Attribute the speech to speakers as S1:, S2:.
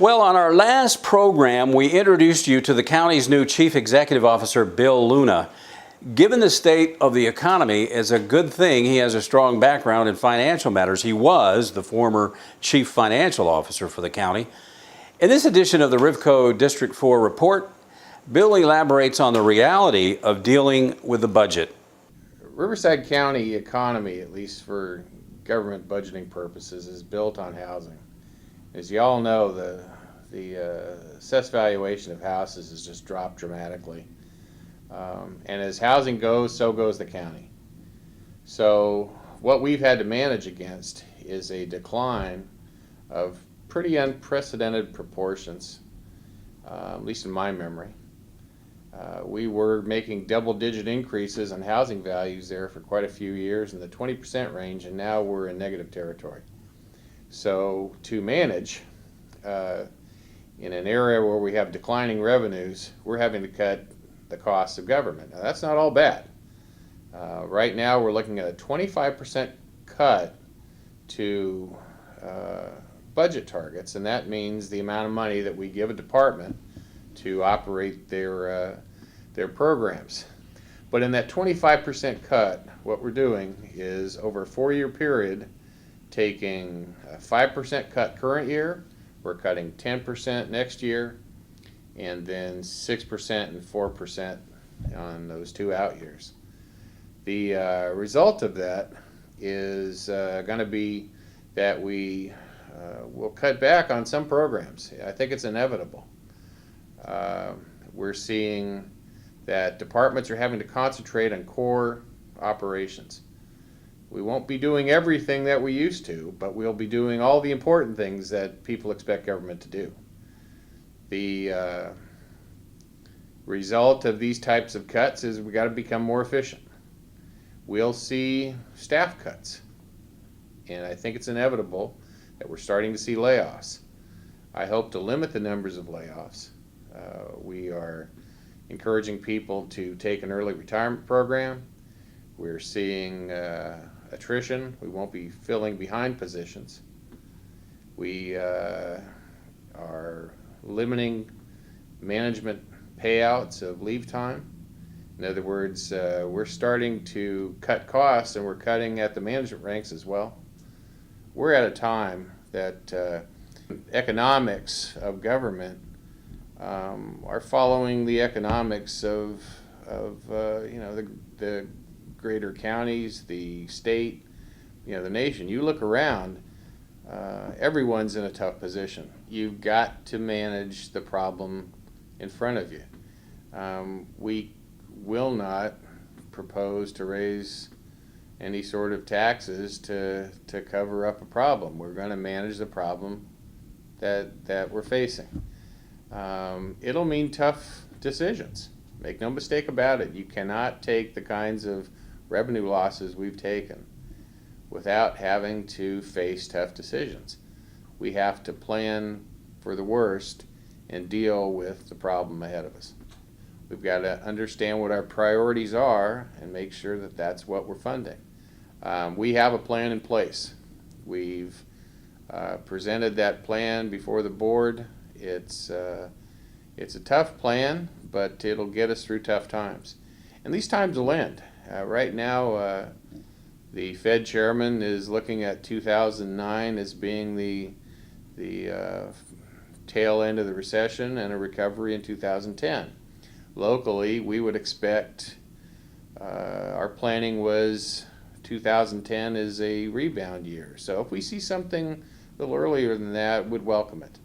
S1: Well, on our last program, we introduced you to the county's new Chief Executive Officer, Bill Luna. Given the state of the economy, it's a good thing he has a strong background in financial matters. He was the former Chief Financial Officer for the county. In this edition of the Rivco District 4 report, Bill elaborates on the reality of dealing with the budget.
S2: Riverside County economy, at least for government budgeting purposes, is built on housing. As you all know, the assessed valuation of houses has just dropped dramatically. And as housing goes, so goes the county. So what we've had to manage against is a decline of pretty unprecedented proportions, at least in my memory. We were making double-digit increases in housing values there for quite a few years in the 20% range, and now we're in negative territory. So to manage in an area where we have declining revenues, we're having to cut the costs of government. Now that's not all bad. Right now we're looking at a 25% cut to budget targets, and that means the amount of money that we give a department to operate their programs. But in that 25% cut, what we're doing is over a 4-year period, taking a 5% cut current year, we're cutting 10% next year, and then 6% and 4% on those 2 out years. The result of that is going to be that we will cut back on some programs. I think it's inevitable. We're seeing that departments are having to concentrate on core operations. We won't be doing everything that we used to, but we'll be doing all the important things that people expect government to do. The result of these types of cuts is we got to become more efficient. We'll see staff cuts, and I think it's inevitable that we're starting to see layoffs. I hope to limit the numbers of layoffs. We are encouraging people to take an early retirement program. We're seeing attrition. We won't be filling behind positions. We are limiting management payouts of leave time. In other words, we're starting to cut costs, and we're cutting at the management ranks as well. We're at a time that economics of government are following the economics of the greater counties, the state, the nation. You look around, everyone's in a tough position. You've got to manage the problem in front of you. We will not propose to raise any sort of taxes to cover up a problem. We're going to manage the problem that we're facing. It'll mean tough decisions. Make no mistake about it. You cannot take the kinds of revenue losses we've taken without having to face tough decisions. We have to plan for the worst and deal with the problem ahead of us. We've got to understand what our priorities are and make sure that that's what we're funding. We have a plan in place. We've presented that plan before the board. It's a tough plan, but it'll get us through tough times. And these times will end. Right now, the Fed chairman is looking at 2009 as being the tail end of the recession and a recovery in 2010. Locally, we would expect, our planning was 2010 is a rebound year. So if we see something a little earlier than that, we'd welcome it.